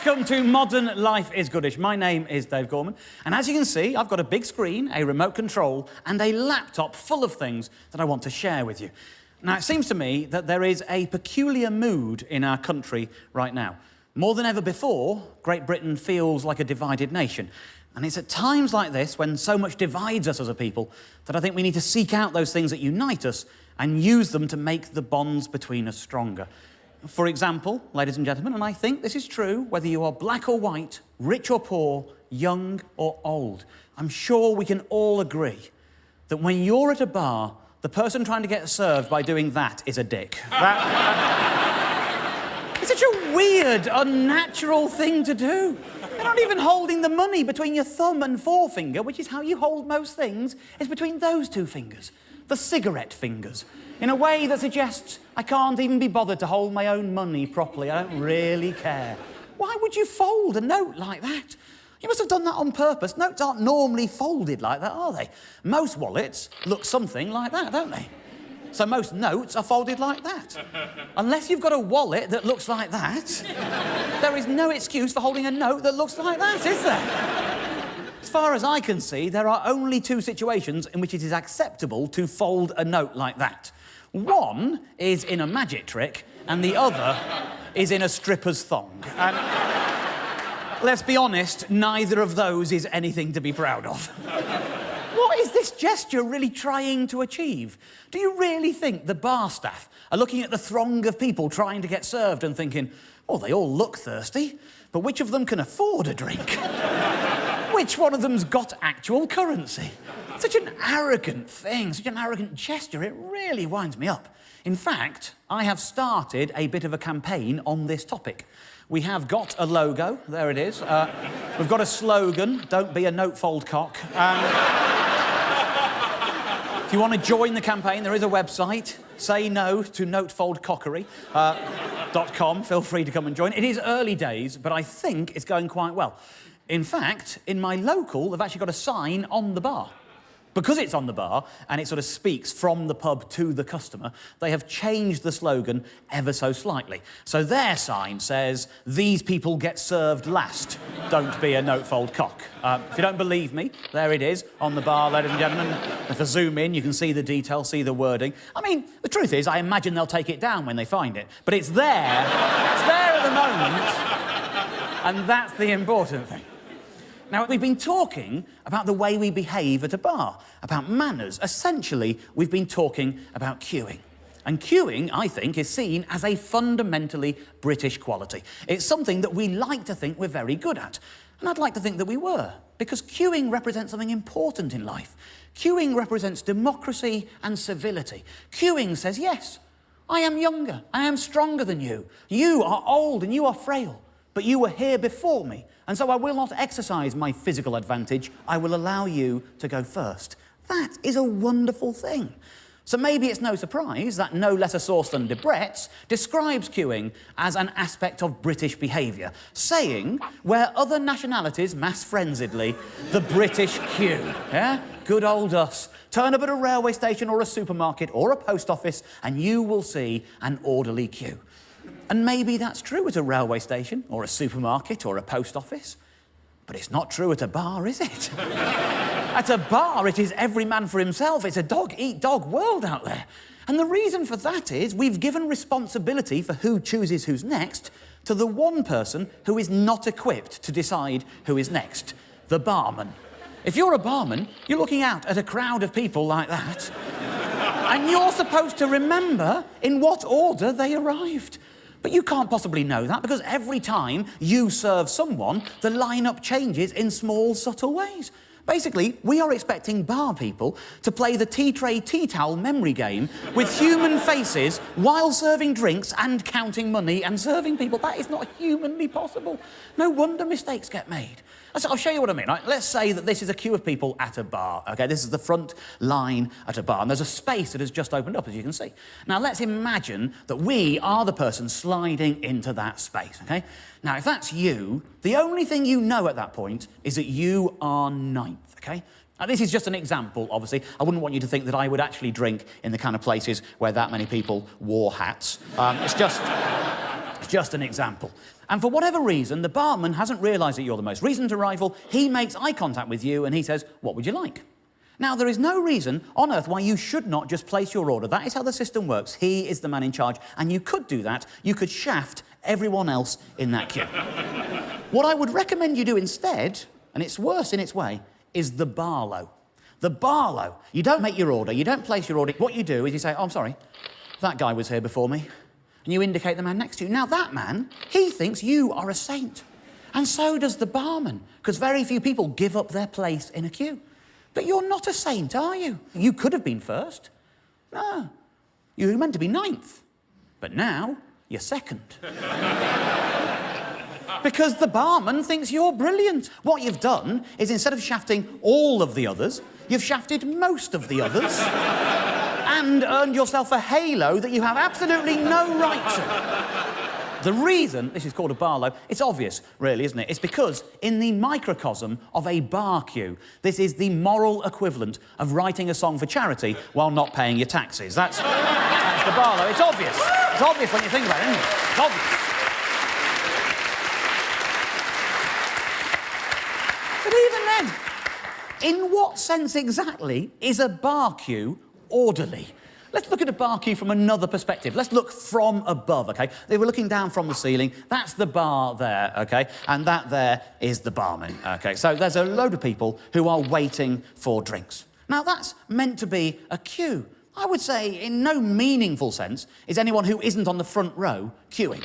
Welcome to Modern Life is Goodish. My name is Dave Gorman, and as you can see, I've got a big screen, a remote control, and a laptop full of things that I want to share with you. Now, it seems to me that there is a peculiar mood in our country right now. More than ever before, Great Britain feels like a divided nation. And it's at times like this, when so much divides us as a people, that I think we need to seek out those things that unite us and use them to make the bonds between us stronger. For example, ladies and gentlemen, and I think this is true, whether you are black or white, rich or poor, young or old, I'm sure we can all agree that when you're at a bar, the person trying to get served by doing that is a dick. It's such a weird, unnatural thing to do. You're not even holding the money between your thumb and forefinger, which is how you hold most things, is between those two fingers, the cigarette fingers, in a way that suggests I can't even be bothered to hold my own money properly. I don't really care. Why would you fold a note like that? You must have done that on purpose. Notes aren't normally folded like that, are they? Most wallets look something like that, don't they? So most notes are folded like that. Unless you've got a wallet that looks like that, there is no excuse for holding a note that looks like that, is there? As far as I can see, there are only two situations in which it is acceptable to fold a note like that. One is in a magic trick, and the other is in a stripper's thong. And let's be honest, neither of those is anything to be proud of. What is this gesture really trying to achieve? Do you really think the bar staff are looking at the throng of people trying to get served and thinking, oh, they all look thirsty, but which of them can afford a drink? Which one of them's got actual currency? Such an arrogant thing, such an arrogant gesture, it really winds me up. In fact, I have started a bit of a campaign on this topic. We have got a logo, there it is. We've got a slogan, don't be a note-fold cock. If you want to join the campaign, there is a website, say no to notefoldcockery.com. Feel free to come and join. It is early days, but I think it's going quite well. In fact, in my local, they've actually got a sign on the bar. Because it's on the bar, and it sort of speaks from the pub to the customer, they have changed the slogan ever so slightly. So their sign says, these people get served last. Don't be a note-fold cock. If you don't believe me, there it is, on the bar, ladies and gentlemen. If I zoom in, you can see the detail, see the wording. I mean, the truth is, I imagine they'll take it down when they find it. But it's there. It's there at the moment. And that's the important thing. Now, we've been talking about the way we behave at a bar, about manners. Essentially, we've been talking about queuing. And queuing, I think, is seen as a fundamentally British quality. It's something that we like to think we're very good at. And I'd like to think that we were, because queuing represents something important in life. Queuing represents democracy and civility. Queuing says, yes, I am younger, I am stronger than you. You are old and you are frail, but you were here before me. And so I will not exercise my physical advantage. I will allow you to go first. That is a wonderful thing. So maybe it's no surprise that no less a source than Debrett's describes queuing as an aspect of British behaviour, saying, where other nationalities mass frenziedly, the British queue. Yeah? Good old us. Turn up at a railway station or a supermarket or a post office and you will see an orderly queue. And maybe that's true at a railway station, or a supermarket, or a post office. But it's not true at a bar, is it? At a bar, it is every man for himself. It's a dog-eat-dog world out there. And the reason for that is we've given responsibility for who chooses who's next to the one person who is not equipped to decide who is next, the barman. If you're a barman, you're looking out at a crowd of people like that, and you're supposed to remember in what order they arrived. But you can't possibly know that because every time you serve someone, the lineup changes in small, subtle ways. Basically, we are expecting bar people to play the tea tray, tea towel memory game with human faces while serving drinks and counting money and serving people. That is not humanly possible. No wonder mistakes get made. I'll show you what I mean. Right? Let's say that this is a queue of people at a bar. Okay, this is the front line at a bar, and there's a space that has just opened up, as you can see. Now, let's imagine that we are the person sliding into that space, okay? Now, if that's you, the only thing you know at that point is that you are ninth, okay? Now, this is just an example, obviously. I wouldn't want you to think that I would actually drink in the kind of places where that many people wore hats. It's just an example. And for whatever reason, the barman hasn't realised that you're the most recent arrival. He makes eye contact with you and he says, "What would you like?" Now, there is no reason on earth why you should not just place your order. That is how the system works. He is the man in charge, and you could do that. You could shaft everyone else in that queue. What I would recommend you do instead, and it's worse in its way, is the Barlow. The Barlow. You don't make your order. You don't place your order. What you do is you say, "Oh, I'm sorry, that guy was here before me." And you indicate the man next to you. Now, that man, he thinks you are a saint. And so does the barman, because very few people give up their place in a queue. But you're not a saint, are you? You could have been first. No. You were meant to be ninth. But now, you're second. Because the barman thinks you're brilliant. What you've done is, instead of shafting all of the others, you've shafted most of the others and earned yourself a halo that you have absolutely no right to. The reason this is called a Barlow, it's obvious, really, isn't it? It's because in the microcosm of a bar queue, this is the moral equivalent of writing a song for charity while not paying your taxes. That's the Barlow. It's obvious. It's obvious when you think about it, isn't it? It's obvious. But even then, in what sense exactly is a bar queue orderly? Let's look at a bar queue from another perspective. Let's look from above, OK? They were looking down from the ceiling. That's the bar there, OK? And that there is the barman, OK? So there's a load of people who are waiting for drinks. Now, that's meant to be a queue. I would say, in no meaningful sense, is anyone who isn't on the front row queuing.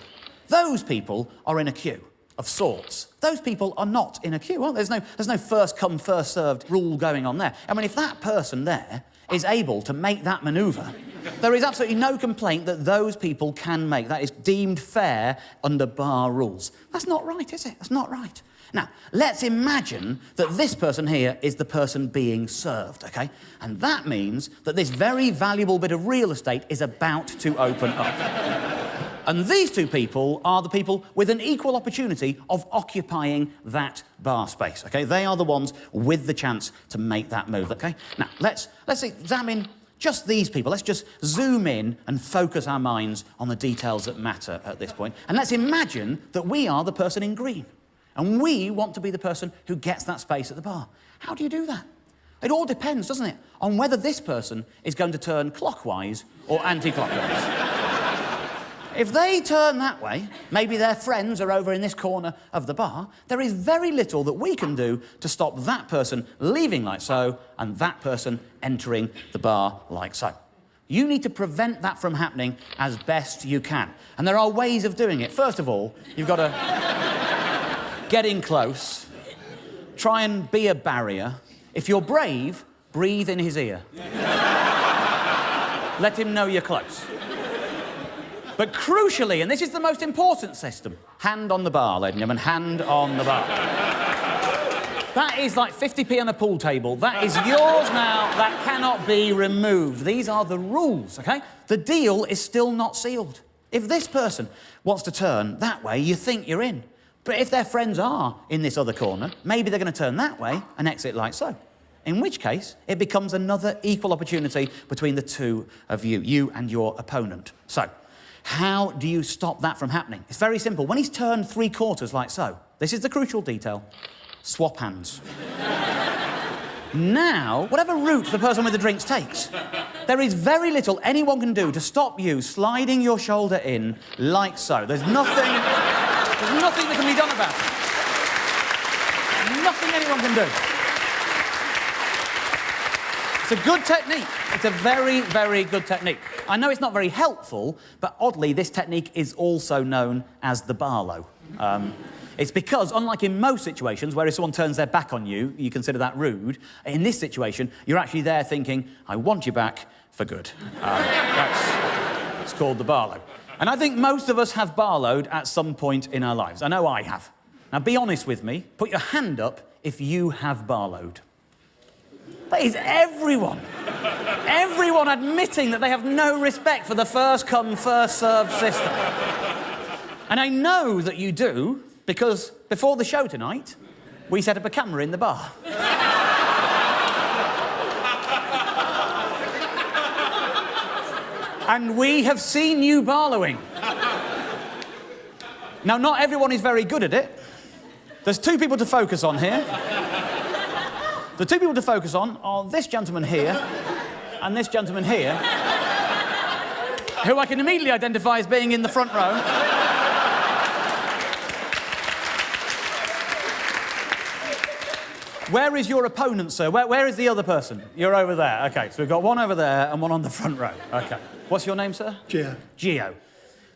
Those people are in a queue of sorts. Those people are not in a queue. Well, there's no first come, first served rule going on there. I mean, if that person there is able to make that manoeuvre, there is absolutely no complaint that those people can make. That is deemed fair under bar rules. That's not right, is it? That's not right. Now, let's imagine that this person here is the person being served, OK? And that means that this very valuable bit of real estate is about to open up. And these two people are the people with an equal opportunity of occupying that bar space, OK? They are the ones with the chance to make that move, OK? Now, let's examine just these people. Let's just zoom in and focus our minds on the details that matter at this point. And let's imagine that we are the person in green. And we want to be the person who gets that space at the bar. How do you do that? It all depends, doesn't it, on whether this person is going to turn clockwise or anti-clockwise. If they turn that way, maybe their friends are over in this corner of the bar, there is very little that we can do to stop that person leaving like so and that person entering the bar like so. You need to prevent that from happening as best you can. And there are ways of doing it. First of all, you've got to get in close, try and be a barrier. If you're brave, breathe in his ear. Let him know you're close. But crucially, and this is the most important system, hand on the bar, ladies and gentlemen, hand on the bar. That is like 50p on a pool table. That is yours now. That cannot be removed. These are the rules, OK? The deal is still not sealed. If this person wants to turn that way, you think you're in. But if their friends are in this other corner, maybe they're going to turn that way and exit like so. In which case, it becomes another equal opportunity between the two of you, you and your opponent. So, how do you stop that from happening? It's very simple. When he's turned 3/4 like so, this is the crucial detail, swap hands. Now, whatever route the person with the drinks takes, there is very little anyone can do to stop you sliding your shoulder in like so. There's nothing that can be done about it. Nothing anyone can do. It's a good technique. It's a very, very good technique. I know it's not very helpful, but oddly, this technique is also known as the Barlow. It's because, unlike in most situations, where if someone turns their back on you, you consider that rude, in this situation, you're actually there thinking, I want you back for good. It's called the Barlow. And I think most of us have Barlowed at some point in our lives. I know I have. Now, be honest with me. Put your hand up if you have Barlowed. That is everyone. Everyone admitting that they have no respect for the first come, first served system. And I know that you do, because before the show tonight, we set up a camera in the bar. And we have seen you barlowing. Now, not everyone is very good at it. There's two people to focus on here. The two people to focus on are this gentleman here and this gentleman here, who I can immediately identify as being in the front row. Where is your opponent, sir? Where is the other person? You're over there. OK, so we've got one over there and one on the front row. OK. What's your name, sir? Gio. Gio.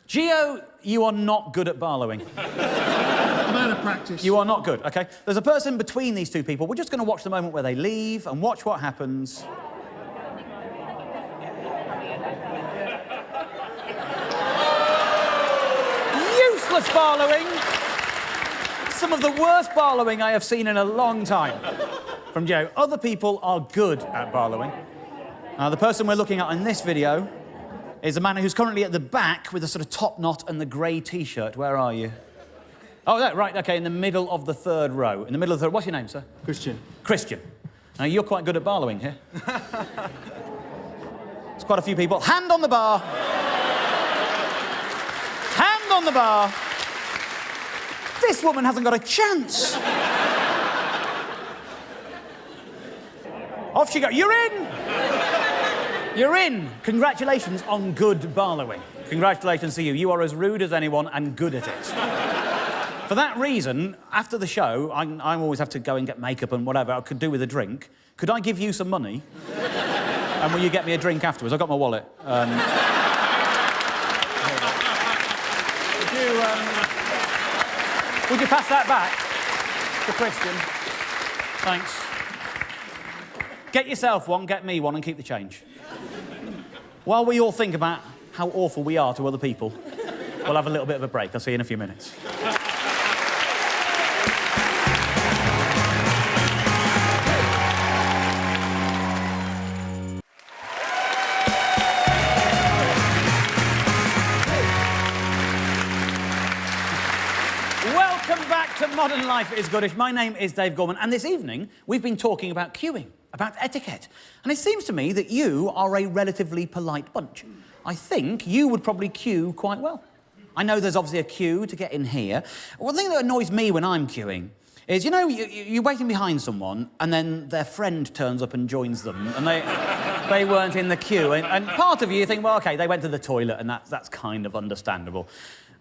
Gio, you are not good at barlowing. I'm out of practice. You are not good, OK? There's a person between these two people. We're just going to watch the moment where they leave and watch what happens. Useless barlowing. Some of the worst barlowing I have seen in a long time from Joe. Other people are good at barlowing. The person we're looking at in this video is a man who's currently at the back with a sort of top knot and the grey T-shirt. Where are you? Oh, that, right, OK, in the middle of the third row. In the middle of the third... What's your name, sir? Christian. Christian. Now, you're quite good at barlowing here. There's quite a few people. Hand on the bar. Hand on the bar. This woman hasn't got a chance. Off she goes. You're in! You're in. Congratulations on good barlowing. Congratulations to you. You are as rude as anyone and good at it. For that reason, after the show, I always have to go and get makeup and whatever I could do with a drink. Could I give you some money? And will you get me a drink afterwards? I've got my wallet. Would you pass that back to Christian? Thanks. Get yourself one, get me one, and keep the change. While we all think about how awful we are to other people, we'll have a little bit of a break. I'll see you in a few minutes. Modern Life is Goodish. My name is Dave Gorman, and this evening we've been talking about queuing, about etiquette. And it seems to me that you are a relatively polite bunch. I think you would probably queue quite well. I know there's obviously a queue to get in here. One thing that annoys me when I'm queuing is, you know, you're waiting behind someone and then their friend turns up and joins them and they weren't in the queue. And part of you think, well, OK, they went to the toilet and that's kind of understandable.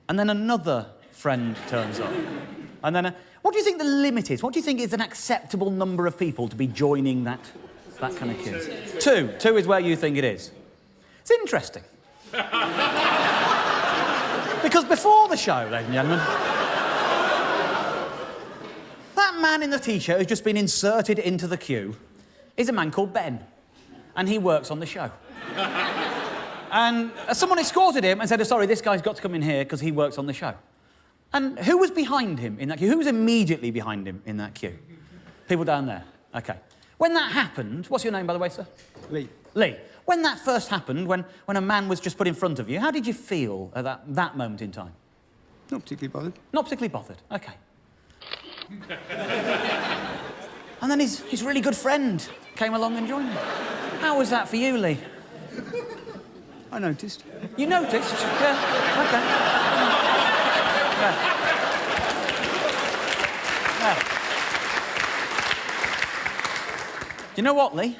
And then another friend turns up. And then, what do you think the limit is? What do you think is an acceptable number of people to be joining that kind of queue? Two. Two is where you think it is. It's interesting. Because before the show, ladies and gentlemen, that man in the T-shirt who's just been inserted into the queue is a man called Ben. And he works on the show. And someone escorted him and said, oh, sorry, this guy's got to come in here because he works on the show. And who was behind him in that queue? Who was immediately behind him in that queue? People down there. OK. When that happened... What's your name, by the way, sir? Lee. Lee. When that first happened, when a man was just put in front of you, how did you feel at that moment in time? Not particularly bothered. Not particularly bothered. OK. And then his really good friend came along and joined him. How was that for you, Lee? I noticed. You noticed? Yeah. OK. Yeah. Yeah. Do you know what, Lee?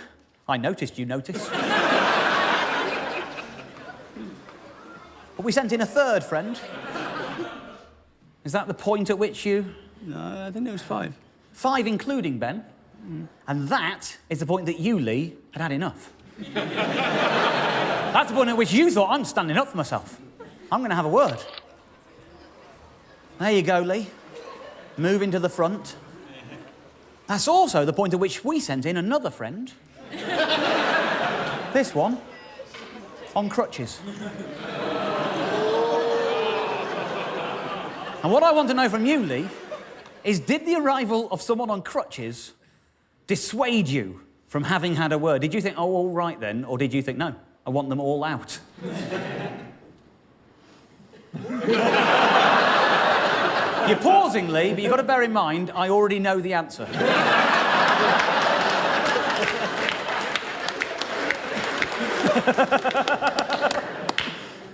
I noticed you noticed. But we sent in a third friend. Is that the point at which you... No, I think there was 5. 5 including Ben? Mm. And that is the point that you, Lee, had enough. That's the point at which you thought, I'm standing up for myself. I'm going to have a word. There you go, Lee. Moving to the front. That's also the point at which we sent in another friend. This one, on crutches. And what I want to know from you, Lee, is did the arrival of someone on crutches dissuade you from having had a word? Did you think, oh, all right then, or did you think, no, I want them all out? You're pausing, Lee, but you've got to bear in mind, I already know the answer.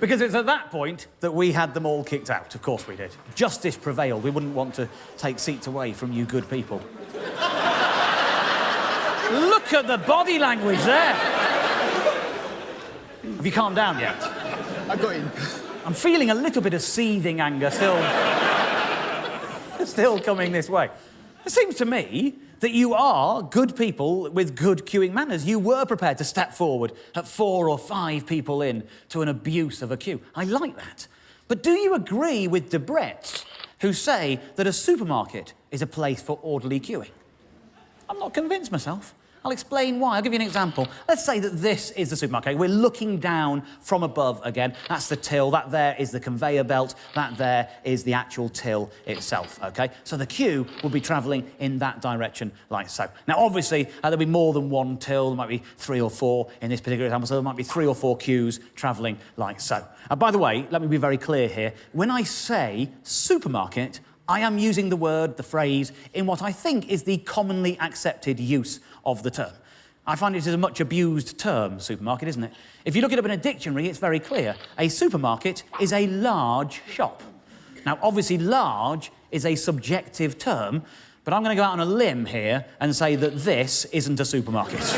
Because it's at that point that we had them all kicked out. Of course we did. Justice prevailed. We wouldn't want to take seats away from you good people. Look at the body language there. Have you calmed down yet? I got in. I'm feeling a little bit of seething anger still coming this way. It seems to me that you are good people with good queuing manners. You were prepared to step forward at 4 or 5 people in to an abuse of a queue. I like that. But do you agree with Debrett's who say that a supermarket is a place for orderly queuing? I'm not convinced myself. I'll explain why. I'll give you an example. Let's say that this is the supermarket. We're looking down from above again. That's the till. That there is the conveyor belt. That there is the actual till itself, OK? So the queue will be travelling in that direction like so. Now, obviously, there'll be more than one till. There might be 3 or 4 in this particular example, so there might be 3 or 4 queues travelling like so. By the way, let me be very clear here. When I say supermarket, I am using the phrase, in what I think is the commonly accepted use of the term. I find it is a much abused term, supermarket, isn't it? If you look it up in a dictionary, it's very clear. A supermarket is a large shop. Now, obviously, large is a subjective term, but I'm going to go out on a limb here and say that this isn't a supermarket.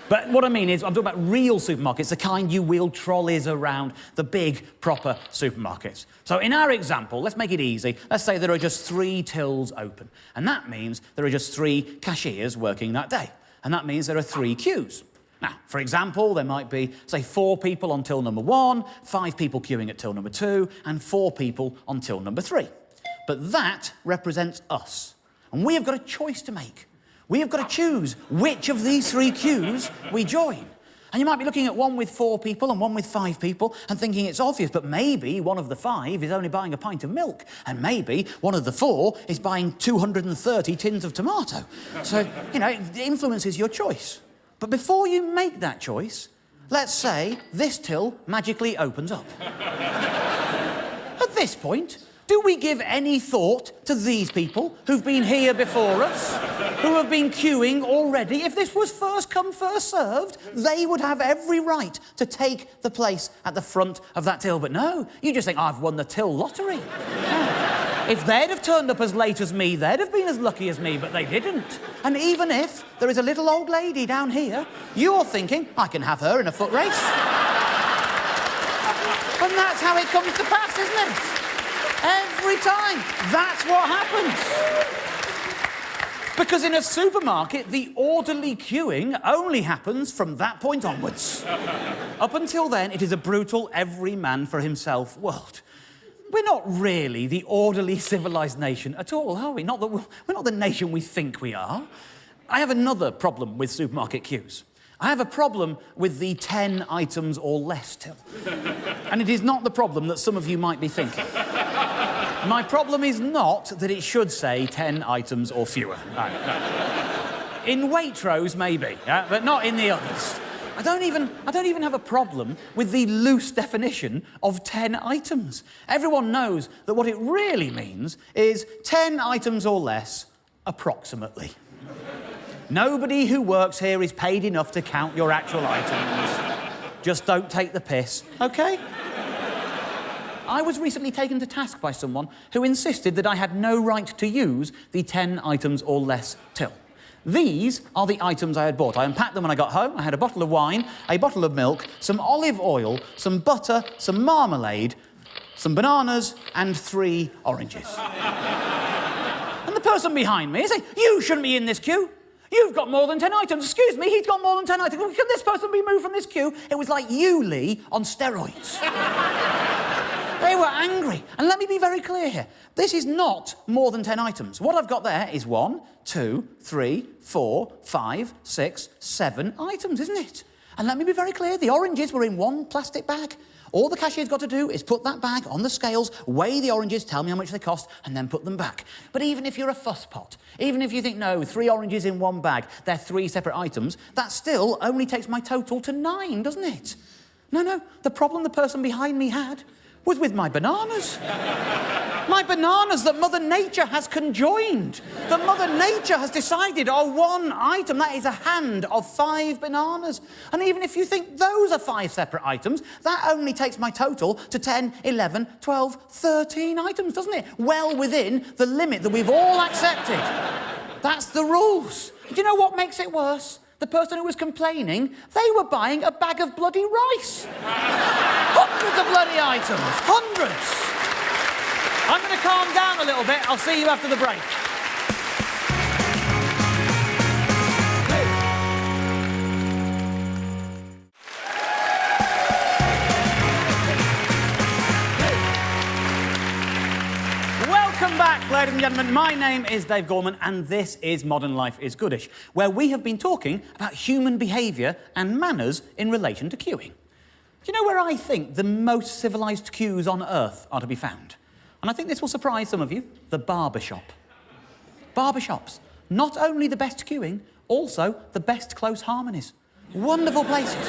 But what I mean is, I'm talking about real supermarkets, the kind you wheel trolleys around, the big, proper supermarkets. So in our example, let's make it easy. Let's say there are just 3 tills open. And that means there are just 3 cashiers working that day. And that means there are 3 queues. Now, for example, there might be, say, 4 people on till number 1, 5 people queuing at till number 2, and 4 people on till number 3. But that represents us. And we have got a choice to make. We have got to choose which of these 3 queues we join. And you might be looking at one with 4 people and one with 5 people and thinking it's obvious, but maybe one of the 5 is only buying a pint of milk, and maybe one of the 4 is buying 230 tins of tomato. So, you know, it influences your choice. But before you make that choice, let's say this till magically opens up. At this point, do we give any thought to these people who've been here before us, who have been queuing already? If this was first come, first served, they would have every right to take the place at the front of that till. But no, you just think, I've won the till lottery. Yeah. If they'd have turned up as late as me, they'd have been as lucky as me, but they didn't. And even if there is a little old lady down here, you're thinking, I can have her in a foot race. And that's how it comes to pass, isn't it? Every time. That's what happens. Because in a supermarket, the orderly queuing only happens from that point onwards. Up until then, it is a brutal every man for himself world. We're not really the orderly, civilised nation at all, are we? We're not the nation we think we are. I have another problem with supermarket queues. I have a problem with the 10 items or less till. And it is not the problem that some of you might be thinking. My problem is not that it should say 10 items or fewer. No. In Waitrose, maybe, yeah? But not in the others. I don't even have a problem with the loose definition of 10 items. Everyone knows that what it really means is 10 items or less, approximately. Nobody who works here is paid enough to count your actual items. Just don't take the piss, OK? I was recently taken to task by someone who insisted that I had no right to use the 10 items or less till. These are the items I had bought. I unpacked them when I got home. I had a bottle of wine, a bottle of milk, some olive oil, some butter, some marmalade, some bananas, and 3 oranges. And the person behind me is saying, you shouldn't be in this queue. You've got more than 10 items. Excuse me, he's got more than 10 items. Can this person be moved from this queue? It was like you, Lee, on steroids. They were angry. And let me be very clear here. This is not more than 10 items. What I've got there is 1, 2, 3, 4, 5, 6, 7 items, isn't it? And let me be very clear, the oranges were in 1 plastic bag. All the cashier's got to do is put that bag on the scales, weigh the oranges, tell me how much they cost, and then put them back. But even if you're a fusspot, even if you think, no, 3 oranges in 1 bag, they're 3 separate items, that still only takes my total to 9, doesn't it? No, the problem the person behind me had was with my bananas. My bananas that Mother Nature has conjoined. That Mother Nature has decided are one item. That is a hand of 5 bananas. And even if you think those are 5 separate items, that only takes my total to 10, 11, 12, 13 items, doesn't it? Well within the limit that we've all accepted. That's the rules. Do you know what makes it worse? The person who was complaining, they were buying a bag of bloody rice. Hundreds of bloody items. Hundreds. I'm going to calm down a little bit. I'll see you after the break. Welcome back, ladies and gentlemen. My name is Dave Gorman, and this is Modern Life is Goodish, where we have been talking about human behaviour and manners in relation to queuing. Do you know where I think the most civilised queues on earth are to be found? And I think this will surprise some of you, the barber shop. Barber shops. Not only the best queuing, also the best close harmonies. Wonderful places.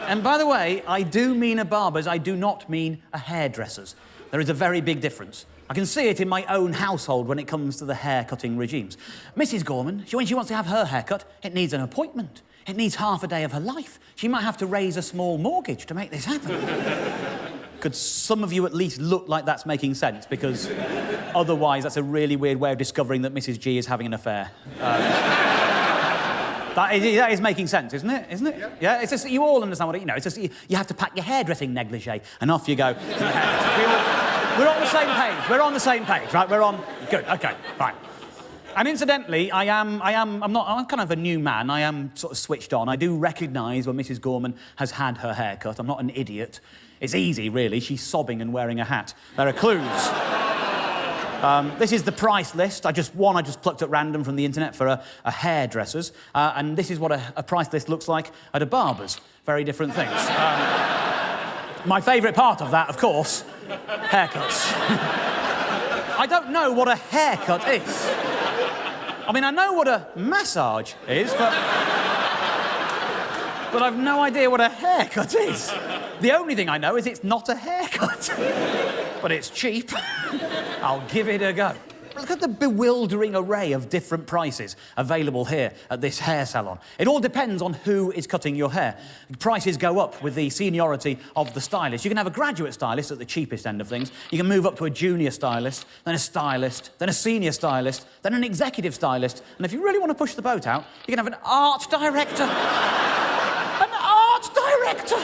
And by the way, I do mean a barber's, I do not mean a hairdresser's. There is a very big difference. I can see it in my own household when it comes to the hair-cutting regimes. Mrs. Gorman, when she wants to have her hair cut, it needs an appointment. It needs half a day of her life. She might have to raise a small mortgage to make this happen. Could some of you at least look like that's making sense? Because otherwise, that's a really weird way of discovering that Mrs. G is having an affair. That is making sense, isn't it? Isn't it? Yeah. It's just, you all understand what it, you know, it's just, you have to pack your hairdressing negligee, and off you go. We're on the same page. We're on the same page, right? We're on... Good, OK, fine. And incidentally, I'm kind of a new man. I am sort of switched on. I do recognise when Mrs. Gorman has had her hair cut. I'm not an idiot. It's easy, really. She's sobbing and wearing a hat. There are clues. This is the price list. I just plucked at random from the internet for a hairdresser's. And this is what a price list looks like at a barber's. Very different things. My favourite part of that, of course, haircuts. I don't know what a haircut is. I mean, I know what a massage is, but I've no idea what a haircut is. The only thing I know is it's not a haircut. But it's cheap. I'll give it a go. Look at the bewildering array of different prices available here at this hair salon. It all depends on who is cutting your hair. Prices go up with the seniority of the stylist. You can have a graduate stylist at the cheapest end of things. You can move up to a junior stylist, then a stylist, then a senior stylist, then an executive stylist. And if you really want to push the boat out, you can have an art director. An art director!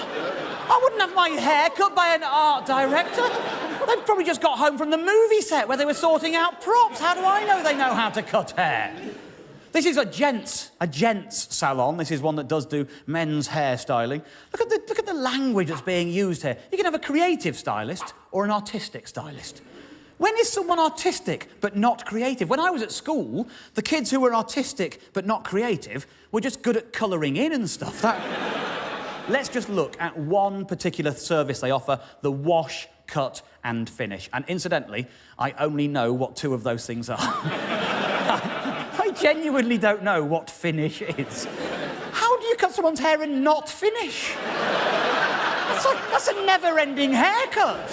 I wouldn't have my hair cut by an art director. They've probably just got home from the movie set where they were sorting out props. How do I know they know how to cut hair? This is a gents salon. This is one that does do men's hairstyling. Look at the language that's being used here. You can have a creative stylist or an artistic stylist. When is someone artistic but not creative? When I was at school, the kids who were artistic but not creative were just good at colouring in and stuff. Let's just look at one particular service they offer, the wash, cut and finish. And incidentally, I only know what 2 of those things are. I genuinely don't know what finish is. How do you cut someone's hair and not finish? That's a never-ending haircut.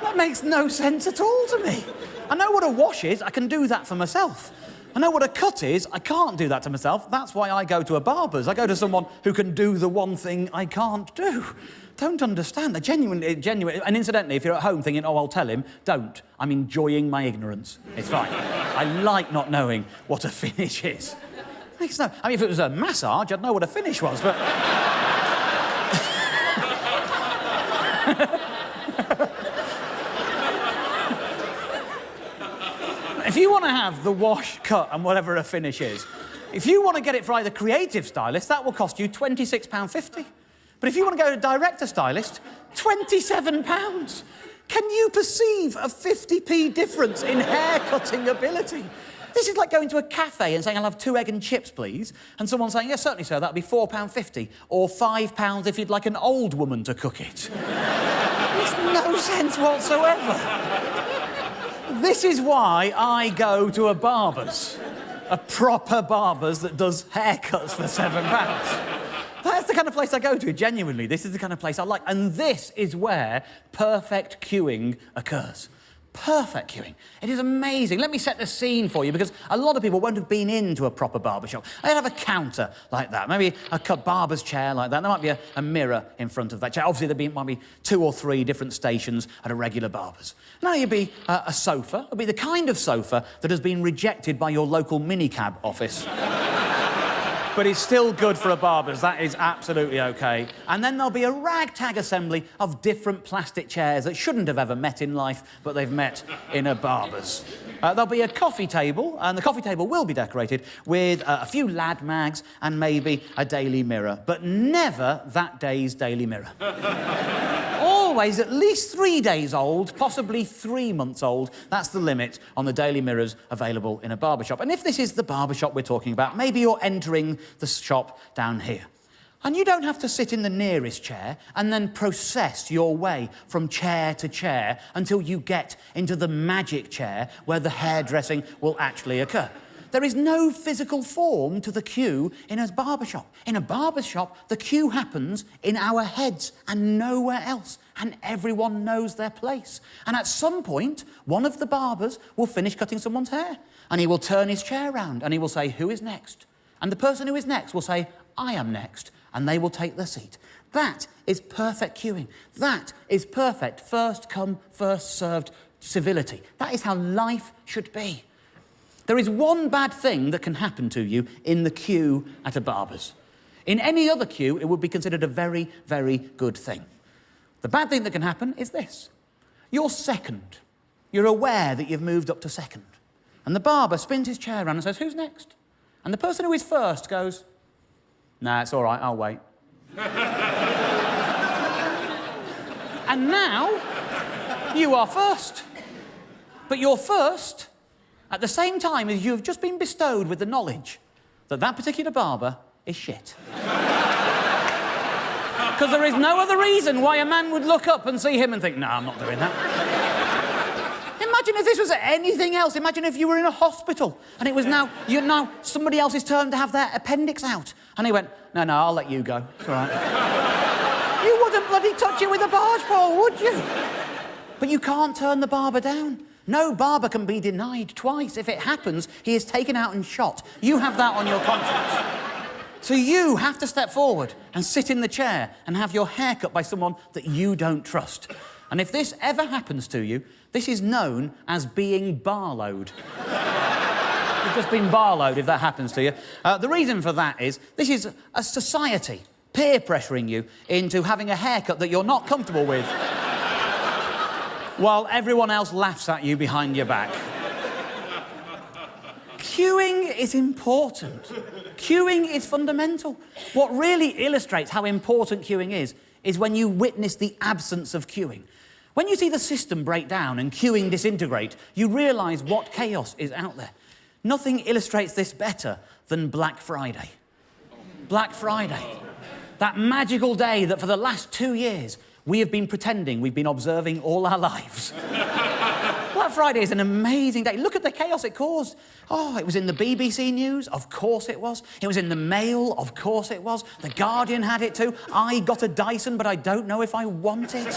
That makes no sense at all to me. I know what a wash is. I can do that for myself. I know what a cut is. I can't do that to myself. That's why I go to a barber's. I go to someone who can do the one thing I can't do. Don't understand. They're genuine. And incidentally, if you're at home thinking, oh, I'll tell him, don't. I'm enjoying my ignorance. It's fine. I like not knowing what a finish is. Makes no... I mean, if it was a massage, I'd know what a finish was, but... If you want to have the wash, cut and whatever a finish is, if you want to get it for either creative stylist, that will cost you £26.50. But if you want to go to director stylist, £27. Can you perceive a 50p difference in hair-cutting ability? This is like going to a cafe and saying, I'll have 2 egg and chips, please. And someone saying, yes, certainly, sir, that'll be £4.50. Or £5 if you'd like an old woman to cook it. Makes no sense whatsoever. This is why I go to a barber's. A proper barber's that does haircuts for £7. That's the kind of place I go to, genuinely. This is the kind of place I like. And this is where perfect queuing occurs. Perfect queuing. It is amazing. Let me set the scene for you, because a lot of people won't have been into a proper barbershop. They'd have a counter like that, maybe a barber's chair like that. There might be a mirror in front of that chair. Obviously, might be 2 or 3 different stations at a regular barber's. Now, you'd be a sofa. It'd be the kind of sofa that has been rejected by your local minicab office. But it's still good for a barber's. That is absolutely OK. And then there'll be a ragtag assembly of different plastic chairs that shouldn't have ever met in life, but they've met in a barber's. There'll be a coffee table, and the coffee table will be decorated with a few lad mags and maybe a Daily Mirror, but never that day's Daily Mirror. Always at least 3 days old, possibly 3 months old. That's the limit on the Daily Mirrors available in a barbershop. And if this is the barbershop we're talking about, maybe you're entering the shop down here. And you don't have to sit in the nearest chair and then process your way from chair to chair until you get into the magic chair where the hairdressing will actually occur. There is no physical form to the queue in a barbershop. In a barbershop, the queue happens in our heads and nowhere else, and everyone knows their place. And at some point, one of the barbers will finish cutting someone's hair, and he will turn his chair around, and he will say, "Who is next?" And the person who is next will say, "I am next," and they will take their seat. That is perfect queuing. That is perfect first come, first served civility. That is how life should be. There is one bad thing that can happen to you in the queue at a barber's. In any other queue, it would be considered a very, very good thing. The bad thing that can happen is this. You're second. You're aware that you've moved up to second. And the barber spins his chair around and says, "Who's next?" And the person who is first goes, "Nah, it's all right, I'll wait." And now, you are first. But you're first at the same time as you've just been bestowed with the knowledge that that particular barber is shit. Because there is no other reason why a man would look up and see him and think, "No, I'm not doing that." Imagine if this was anything else. Imagine if you were in a hospital and it was now somebody else's turn to have their appendix out. And he went, "No, I'll let you go. It's all right." You wouldn't bloody touch it with a barge pole, would you? But you can't turn the barber down. No barber can be denied twice. If it happens, he is taken out and shot. You have that on your conscience. So you have to step forward and sit in the chair and have your hair cut by someone that you don't trust. And if this ever happens to you, this is known as being barlowed. You've just been barlowed if that happens to you. The reason for that is this is a society peer pressuring you into having a haircut that you're not comfortable with, while everyone else laughs at you behind your back. Queuing is important. Queuing is fundamental. What really illustrates how important queuing is when you witness the absence of queuing. When you see the system break down and queuing disintegrate, you realise what chaos is out there. Nothing illustrates this better than Black Friday. Black Friday. That magical day that for the last 2 years we have been pretending we've been observing all our lives. Black Friday is an amazing day. Look at the chaos it caused. Oh, it was in the BBC News. Of course it was. It was in the Mail. Of course it was. The Guardian had it too. I got a Dyson, but I don't know if I want it.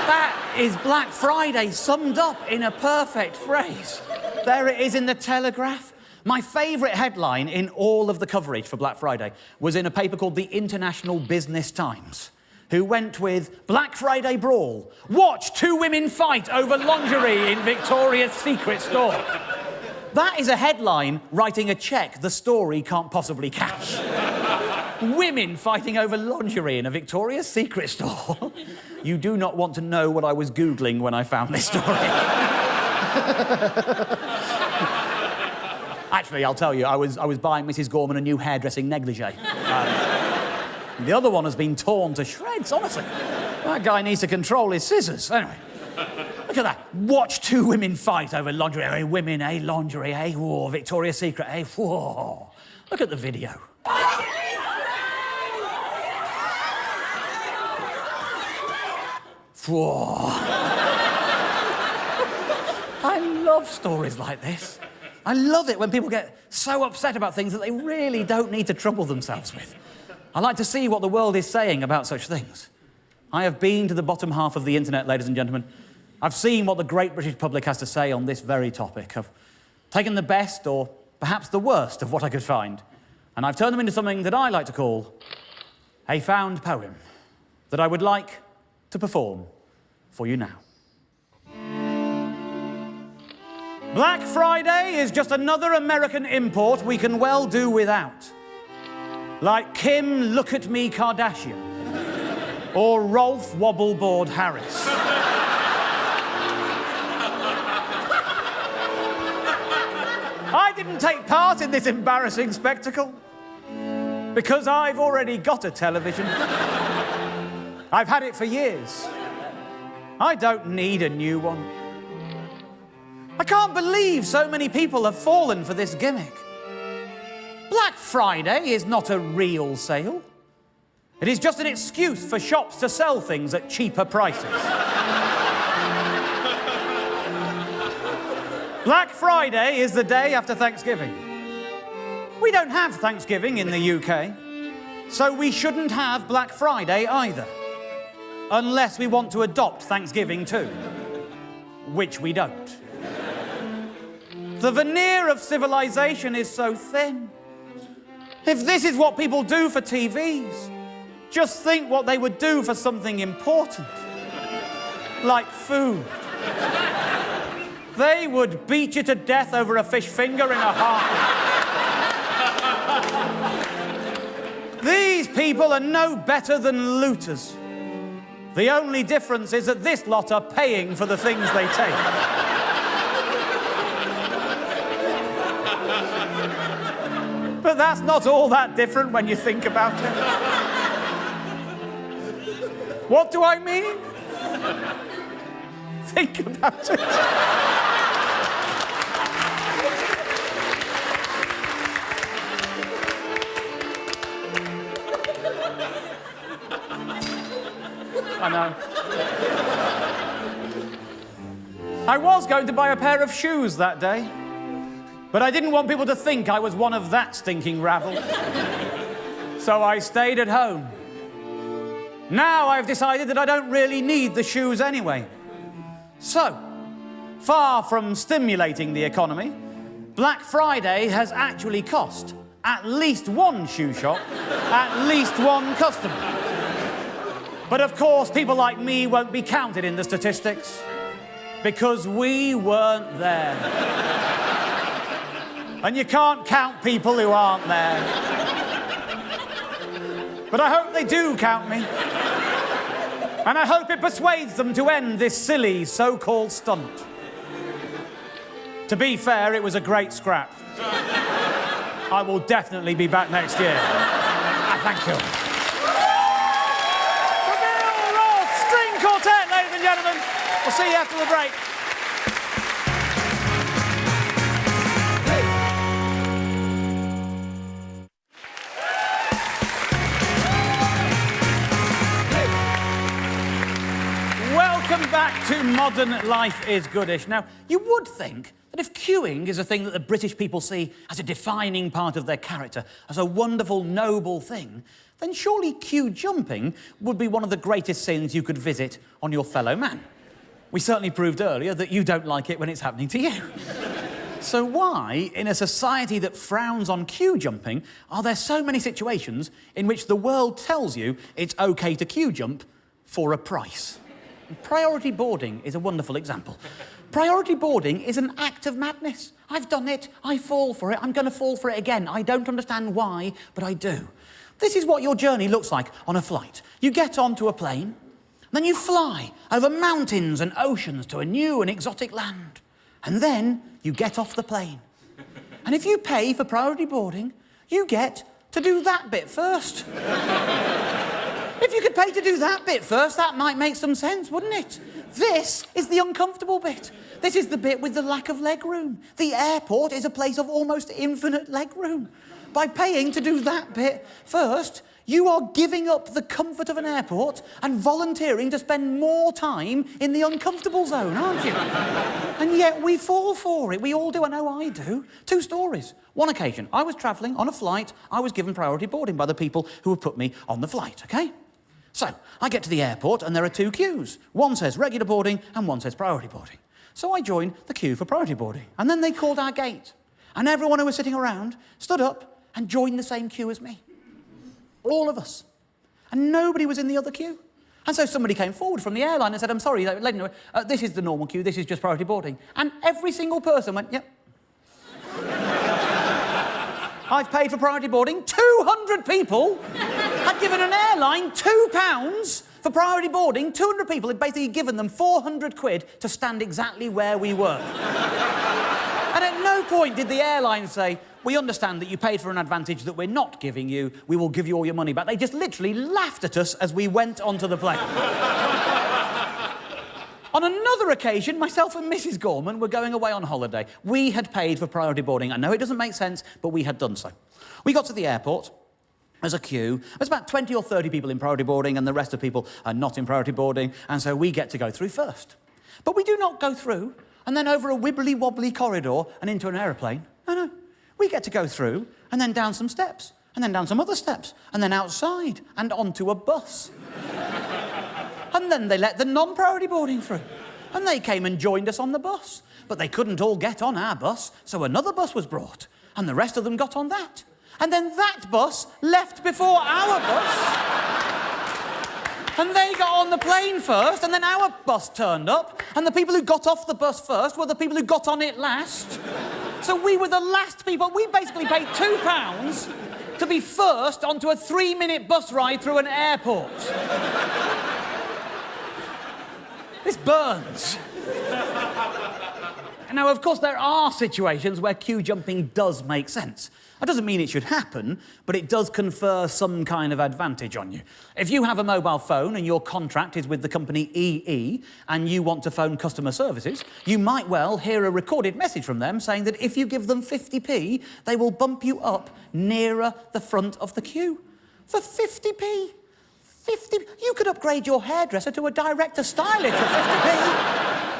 That is Black Friday summed up in a perfect phrase. There it is in the Telegraph. My favourite headline in all of the coverage for Black Friday was in a paper called the International Business Times, who went with Black Friday brawl. Watch 2 women fight over lingerie in Victoria's Secret store. That is a headline writing a cheque the story can't possibly cash. Women fighting over lingerie in a Victoria's Secret store. You do not want to know what I was Googling when I found this story. Actually, I'll tell you, I was buying Mrs. Gorman a new hairdressing negligee. The other one has been torn to shreds, honestly. That guy needs to control his scissors. Anyway, look at that. Watch 2 women fight over lingerie. Hey, women, hey, lingerie, hey, whoa, Victoria's Secret, hey, whoa. Look at the video. Whoa. I love stories like this. I love it when people get so upset about things that they really don't need to trouble themselves with. I like to see what the world is saying about such things. I have been to the bottom half of the internet, ladies and gentlemen. I've seen what the great British public has to say on this very topic. I've taken the best, or perhaps the worst, of what I could find, and I've turned them into something that I like to call a found poem that I would like to perform for you now. Black Friday is just another American import we can well do without. Like Kim Look At Me Kardashian or Rolf Wobbleboard Harris. I didn't take part in this embarrassing spectacle because I've already got a television. I've had it for years. I don't need a new one. I can't believe so many people have fallen for this gimmick. Black Friday is not a real sale. It is just an excuse for shops to sell things at cheaper prices. Black Friday is the day after Thanksgiving. We don't have Thanksgiving in the UK, so we shouldn't have Black Friday either. Unless we want to adopt Thanksgiving too, which we don't. The veneer of civilization is so thin. If this is what people do for TVs, just think what they would do for something important, like food. They would beat you to death over a fish finger in a heartbeat. These people are no better than looters. The only difference is that this lot are paying for the things they take. But that's not all that different when you think about it. What do I mean? Think about it. I know. I was going to buy a pair of shoes that day, but I didn't want people to think I was one of that stinking rabble. So I stayed at home. Now I've decided that I don't really need the shoes anyway. So, far from stimulating the economy, Black Friday has actually cost at least one shoe shop, at least one customer. But of course, people like me won't be counted in the statistics because we weren't there. And you can't count people who aren't there. But I hope they do count me. And I hope it persuades them to end this silly so-called stunt. To be fair, it was a great scrap. I will definitely be back next year. Thank you. String Quartet, ladies and gentlemen. We'll see you after the break. Welcome back to Modern Life is Goodish. Now, you would think that if queuing is a thing that the British people see as a defining part of their character, as a wonderful, noble thing, then surely queue jumping would be one of the greatest sins you could visit on your fellow man. We certainly proved earlier that you don't like it when it's happening to you. So why, in a society that frowns on queue jumping, are there so many situations in which the world tells you it's okay to queue jump for a price? Priority boarding is a wonderful example. Priority boarding is an act of madness. I've done it, I fall for it, I'm going to fall for it again. I don't understand why, but I do. This is what your journey looks like on a flight. You get onto a plane, then you fly over mountains and oceans to a new and exotic land. And then you get off the plane. And if you pay for priority boarding, you get to do that bit first. If you could pay to do that bit first, that might make some sense, wouldn't it? This is the uncomfortable bit. This is the bit with the lack of legroom. The airport is a place of almost infinite legroom. by paying to do that bit first, you are giving up the comfort of an airport and volunteering to spend more time in the uncomfortable zone, aren't you? And yet we fall for it. We all do. I know I do. 2 stories. One occasion, I was travelling on a flight. I was given priority boarding by the people who had put me on the flight, OK? So I get to the airport and there are 2 queues. One says regular boarding and one says priority boarding. So I joined the queue for priority boarding. And then they called our gate. And everyone who was sitting around stood up and joined the same queue as me. All of us. And nobody was in the other queue. And so somebody came forward from the airline and said, I'm sorry, ladies and gentlemen, this is the normal queue, this is just priority boarding. And every single person went, yep. I've paid for priority boarding. 200 people had given an airline £2 for priority boarding. 200 people had basically given them 400 quid to stand exactly where we were. And at no point did the airline say, we understand that you paid for an advantage that we're not giving you, we will give you all your money back. They just literally laughed at us as we went onto the plane. On another occasion, myself and Mrs. Gorman were going away on holiday. We had paid for priority boarding. I know it doesn't make sense, but we had done so. We got to the airport. There's a queue. There's about 20 or 30 people in priority boarding, and the rest of people are not in priority boarding, and so we get to go through first. But we do not go through, and then over a wibbly-wobbly corridor and into an aeroplane. No. We get to go through, and then down some steps, and then down some other steps, and then outside, and onto a bus. And then they let the non-priority boarding through. And they came and joined us on the bus. But they couldn't all get on our bus, so another bus was brought. And the rest of them got on that. And then that bus left before our bus. And they got on the plane first, and then our bus turned up. And the people who got off the bus first were the people who got on it last. So we were the last people. We basically paid £2 to be first onto a 3-minute bus ride through an airport. This burns. Now, of course, there are situations where queue jumping does make sense. That doesn't mean it should happen, but it does confer some kind of advantage on you. If you have a mobile phone and your contract is with the company EE and you want to phone customer services, you might well hear a recorded message from them saying that if you give them 50p, they will bump you up nearer the front of the queue. For 50p? 50... You could upgrade your hairdresser to a director stylist for 50p.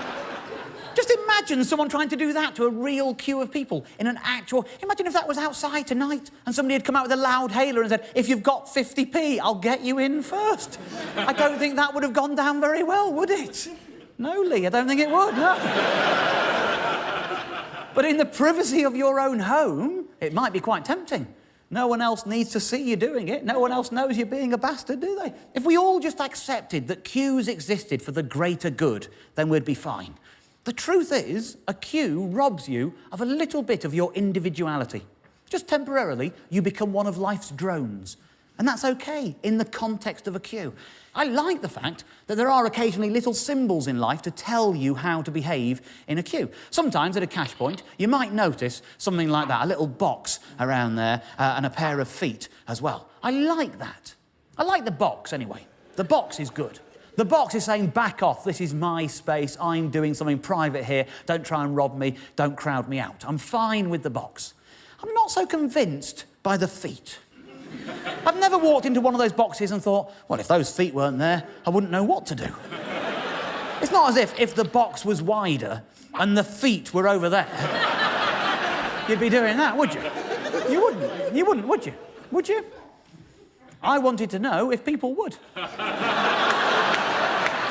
Just imagine someone trying to do that to a real queue of people in an actual... Imagine if that was outside tonight and somebody had come out with a loud hailer and said, if you've got 50p, I'll get you in first. I don't think that would have gone down very well, would it? No, Lee, I don't think it would, no. But in the privacy of your own home, it might be quite tempting. No one else needs to see you doing it. No one else knows you're being a bastard, do they? If we all just accepted that queues existed for the greater good, then we'd be fine. The truth is, a queue robs you of a little bit of your individuality. Just temporarily, you become one of life's drones. And that's okay in the context of a queue. I like the fact that there are occasionally little symbols in life to tell you how to behave in a queue. Sometimes at a cash point, you might notice something like that, a little box around there and a pair of feet as well. I like that. I like the box anyway. The box is good. The box is saying, back off, this is my space, I'm doing something private here, don't try and rob me, don't crowd me out. I'm fine with the box. I'm not so convinced by the feet. I've never walked into one of those boxes and thought, well, if those feet weren't there, I wouldn't know what to do. It's not as if the box was wider and the feet were over there, you'd be doing that, would you? You wouldn't. You wouldn't, would you? Would you? I wanted to know if people would.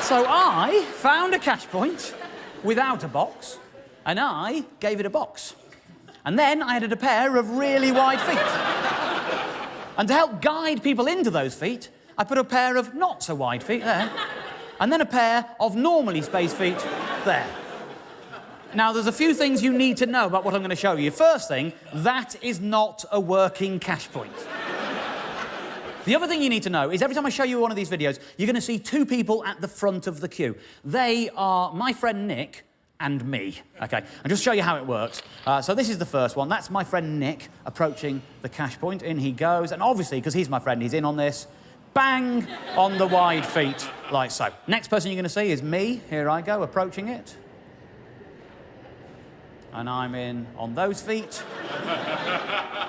So I found a cash point without a box, and I gave it a box. And then I added a pair of really wide feet. And to help guide people into those feet, I put a pair of not-so-wide feet there, and then a pair of normally spaced feet there. Now, there's a few things you need to know about what I'm going to show you. First thing, that is not a working cash point. The other thing you need to know is every time I show you one of these videos, you're going to see 2 people at the front of the queue. They are my friend Nick and me, OK? I'll just show you how it works. So this is the first one. That's my friend Nick approaching the cash point. In he goes. And obviously, because he's my friend, he's in on this. Bang on the wide feet, like so. Next person you're going to see is me. Here I go, approaching it. And I'm in on those feet.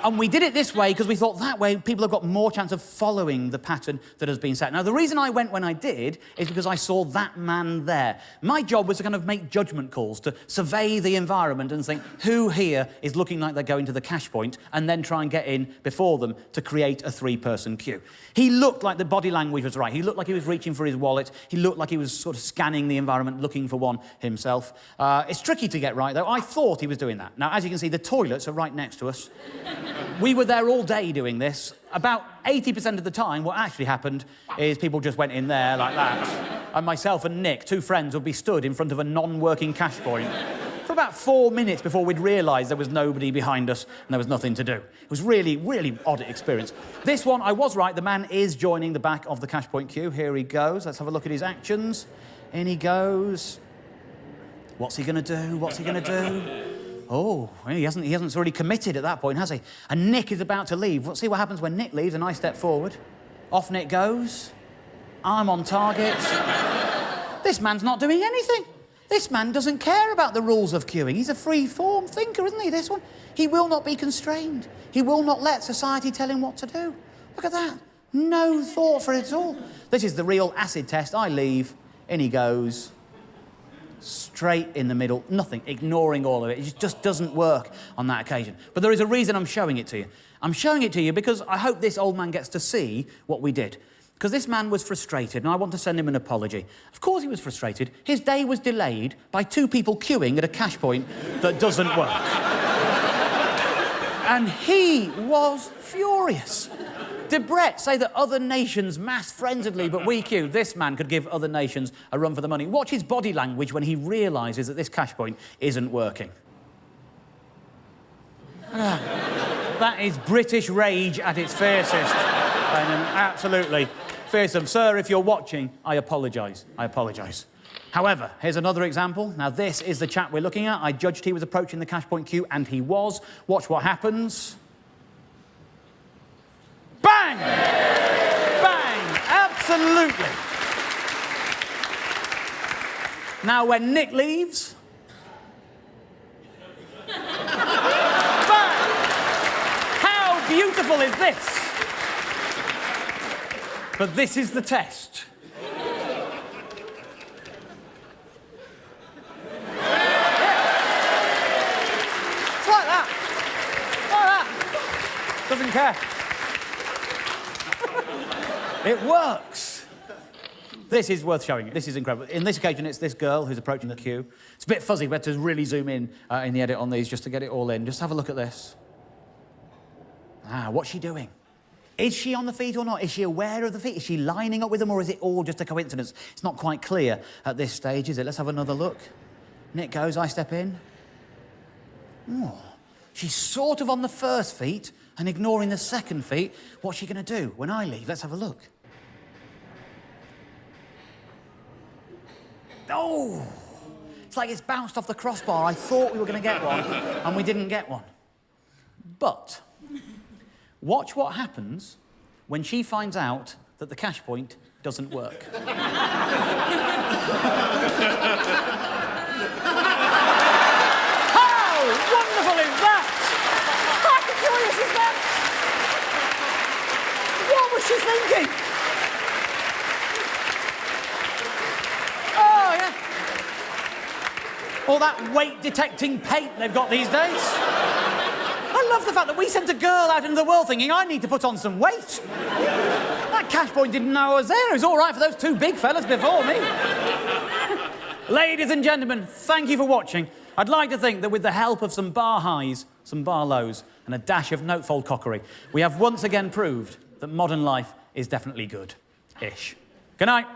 And we did it this way because we thought that way people have got more chance of following the pattern that has been set. Now, the reason I went when I did is because I saw that man there. My job was to kind of make judgment calls, to survey the environment and think who here is looking like they're going to the cash point, and then try and get in before them to create a 3-person queue. He looked like the body language was right. He looked like he was reaching for his wallet. He looked like he was sort of scanning the environment, looking for one himself. It's tricky to get right, though. I thought he was doing that. Now, as you can see, the toilets are right next to us. We were there all day doing this. About 80% of the time, what actually happened is people just went in there like that. And myself and Nick, 2 friends, would be stood in front of a non-working cash point for about 4 minutes before we'd realise there was nobody behind us and there was nothing to do. It was really, really odd experience. This one, I was right. The man is joining the back of the cash point queue. Here he goes. Let's have a look at his actions. In he goes. What's he going to do? What's he going to do? Oh, he hasn't already committed at that point, has he? And Nick is about to leave. Let's see what happens when Nick leaves and I step forward. Off Nick goes. I'm on target. This man's not doing anything. This man doesn't care about the rules of queuing. He's a free-form thinker, isn't he, this one? He will not be constrained. He will not let society tell him what to do. Look at that. No thought for it at all. This is the real acid test. I leave. In he goes. Straight in the middle, nothing, ignoring all of it. It just doesn't work on that occasion. But there is a reason I'm showing it to you. I'm showing it to you because I hope this old man gets to see what we did. Because this man was frustrated, and I want to send him an apology. Of course he was frustrated. His day was delayed by 2 people queuing at a cash point that doesn't work. And he was furious. Debret say that other nations mass frenziedly, but we queue. This man could give other nations a run for the money. Watch his body language when he realises that this cash point isn't working. That is British rage at its fiercest. Absolutely fearsome. Sir, if you're watching, I apologise. I apologise. However, here's another example. Now, this is the chap we're looking at. I judged he was approaching the cash point queue, and he was. Watch what happens. Bang! Bang! Absolutely. Now, when Nick leaves... Bang! How beautiful is this? But this is the test. It's like that. Like that. Doesn't care. It works. This is worth showing you. This is incredible. In this occasion, it's this girl who's approaching the queue. It's a bit fuzzy. We had to really zoom in the edit on these just to get it all in. Just have a look at this. What's she doing? Is she on the feet or not? Is she aware of the feet? Is she lining up with them, or is it all just a coincidence? It's not quite clear at this stage, is it? Let's have another look. Nick goes, I step in. Oh, she's sort of on the first feet and ignoring the second feet. What's she going to do when I leave? Let's have a look. Oh! It's like it's bounced off the crossbar. I thought we were going to get one, and we didn't get one. But watch what happens when she finds out that the cash point doesn't work. How wonderful is that? How joyous is that? What was she thinking? Oh, yeah. All that weight-detecting paint they've got these days. I love the fact that we sent a girl out into the world thinking, I need to put on some weight. That cash point didn't know I was there. It was all right for those 2 big fellas before me. Ladies and gentlemen, thank you for watching. I'd like to think that with the help of some bar highs, some bar lows, and a dash of notefold cockery, we have once again proved that modern life is definitely good-ish. Good night.